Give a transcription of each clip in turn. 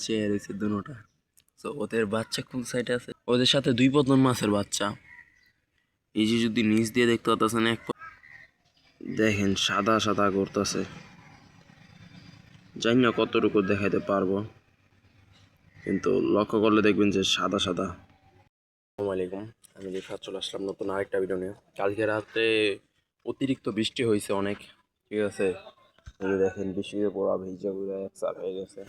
Chair হয়েছে দুটা। তো ওদের বাচ্চা কোন সাইডে আছে? ওদের সাথে দুই পতন মাছের বাচ্চা। এই যে যদি নিচ দিয়ে দেখতে পাচ্ছেন দেখেন সাদা সাদা করতেছে। জানি না কতটুকু দেখাইতে পারবো, কিন্তু লক্ষ্য করলে দেখবেন যে সাদা সাদা। আসসালামু আলাইকুম, আমি রিফাত চলে আসলাম নতুন আরেকটা ভিডিও নিয়ে। কালকে রাতে অতিরিক্ত বৃষ্টি হয়েছে অনেক, ঠিক আছে। এই যে দেখেন বৃষ্টিতে পুরো ভিজা ঘুরে একসাথ হয়ে গেছে।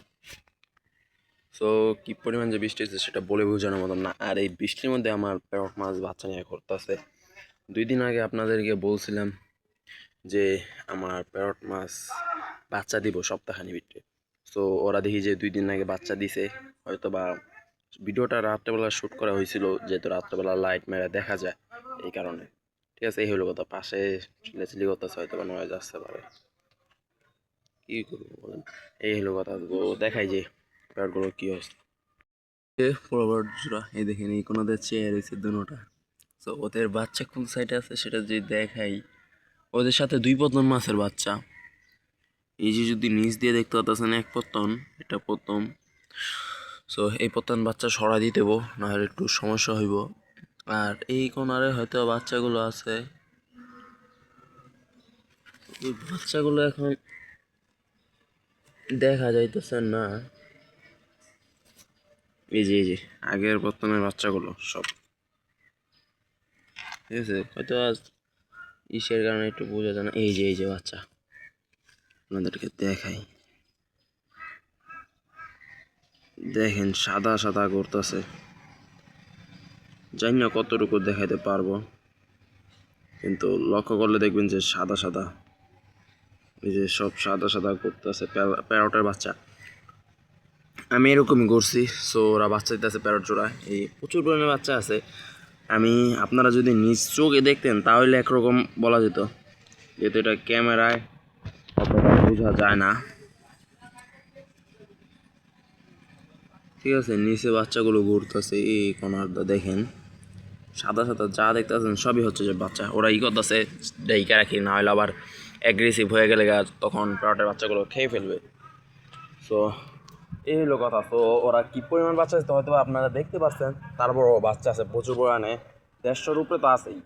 সো কি পরিমাণ যে বৃষ্টি হয়েছে সেটা বলে বোঝানোর মতন না। আর এই বৃষ্টির মধ্যে আমার প্যারট মাছ বাচ্চা নিয়ে করতেছে। 2 দিন আগে আপনাদেরকে বলছিলাম যে আমার প্যারট মাছ বাচ্চা দিব সপ্তাহখানি ভিতরে। সো ওরা দেখি যে 2 দিন আগে বাচ্চা দিছে। হয়তো বা ভিডিওটা রাত্রেবেলা শ্যুট করা হয়েছিল, যেহেতু রাত্রেবেলা লাইট মেরে দেখা যায়, এই কারণে। ঠিক আছে, এই হলো কথা। পাশে চিল্লাচিল্লি করতেছে, হয়তো বা নয়েজ আসতে পারে, কি করবো বলেন। এই হলো কথা। তো দেখাই যে প্যারটগুলো কি অবস্থা। পুরো বড় জোড়া, এই দেখেন এই কোনাদের চেয়ার হয়েছে দুটা। তো ওদের বাচ্চা কোন সাইডে আছে সেটা যদি দেখাই, ওদের সাথে দুই পতন মাছের বাচ্চা। এই যে যদি নিচ দিয়ে দেখতে পাচ্ছেন এক পতন, এটা প্রথম। সো এই পতন বাচ্চা সরা দিয়ে দেবো, নাহলে একটু সমস্যা হইব। আর এই কোনারে হয়তো বাচ্চাগুলো আছে, এই বাচ্চাগুলো এখন দেখা যাইতেছে না। এই যে আগের পতনের বাচ্চাগুলো সব, ঠিক আছে। হয়তো আজ ইসের কারণে একটু বোঝা যায় না। এই যে বাচ্চা আপনাদেরকে দেখাই, দেখেন সাদা সাদা করতেছে। জানি না কতটুকু দেখাইতে পারবো, কিন্তু লক্ষ্য করলে দেখবেন যে সাদা সাদা। এই যে সব সাদা সাদা করতেছে প্যারটের বাচ্চা। আমি এরকমই করছি। সো ওরা বাচ্চা দিতেছে প্যারট জোড়া, এই প্রচুর পরিমাণে বাচ্চা আছে। আপনারা যদি নিজ চোখে দেখতেন তাহলে একরকম বলা যেত, যেহেতু এটা ক্যামেরায় অতটা বোঝা যায় না। ঠিক আছে, নিচে বাচ্চাগুলো ঘুরতেছে, এই কোনারটা দেখেন সাদা সাদা যা দেখতেছেন সবই হচ্ছে যে বাচ্চা। ওরা করতেছে ডাইকা রাখি, না হলে আবার অ্যাগ্রেসিভ হয়ে গেলে তখন প্যারটের বাচ্চাগুলো খেয়ে ফেলবে। সো এই হলো কথা। তো ওরা কি পরিমাণ বাচ্চা আছে হয়তো আপনারা দেখতে পাচ্ছেন, তারপর বাচ্চা আছে প্রচুর পরিমাণে, 150-র উপরে তো আছেই,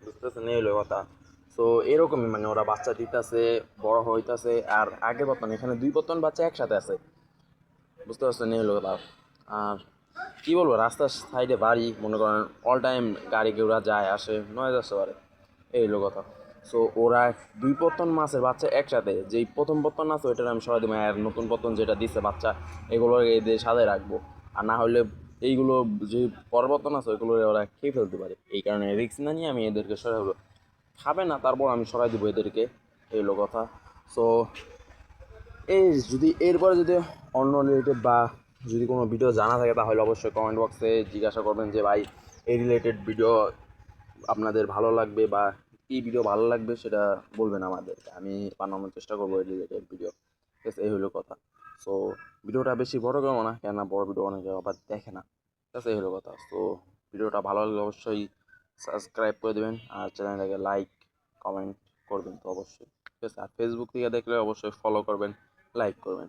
বুঝতেছেন। এই হলো কথা। সো এরকমই মানে ওরা বাচ্চা দিতেছে, বড় হইতেছে। আর আগে পতন এখানে 2 পতন বাচ্চা একসাথে আছে, বুঝতে পারছেন। এই হলো কথা। আর কি বলবো, রাস্তার সাইডে বাড়ি, মনে করেন অল টাইম গাড়ি ঘোড়া যায় আসে, নয়েজ আসতে পারে, এই হলো কথা। সো ওরা 2 পতন মাছের বাচ্চা একসাথে, যেই প্রথম পতন আছে ওইটার আমি সরাই দিব, আর নতুন পতন যেটা দিচ্ছে বাচ্চা এগুলো এদের সাজায় রাখবো। আর না হলে এইগুলো যে পরবর্তন আছে ওইগুলো ওরা খেয়ে ফেলতে পারে, এই কারণে রিস্ক না নিয়ে আমি এদেরকে সরাই দেবো। খাবে না, তারপর আমি সরাই দিব এদেরকে, এই হলো কথা। সো এই যদি এরপরে যদি অন্য রিলেটেড বা যদি কোনো ভিডিও জানা থাকে তাহলে অবশ্যই কমেন্ট বক্সে জিজ্ঞাসা করবেন যে ভাই এই রিলেটেড ভিডিও আপনাদের ভালো লাগবে, বা কী ভিডিও ভালো লাগবে সেটা বলবেন আমাদেরকে, আমি বানানোর চেষ্টা করবো এই রিলেটেড ভিডিও। ঠিক আছে, এই হলো কথা। সো ভিডিওটা বেশি বড় করবো না, কেননা বড় ভিডিও অনেকে আবার দেখে না। ঠিক আছে, এই হলো কথা। তো ভিডিওটা ভালো লাগলে অবশ্যই সাবস্ক্রাইব করে দেবেন, আর চ্যানেলটাকে লাইক কমেন্ট করবেন তো অবশ্যই। ঠিক আছে, আর ফেসবুক থেকে দেখলে অবশ্যই ফলো করবেন, লাইক করবেন।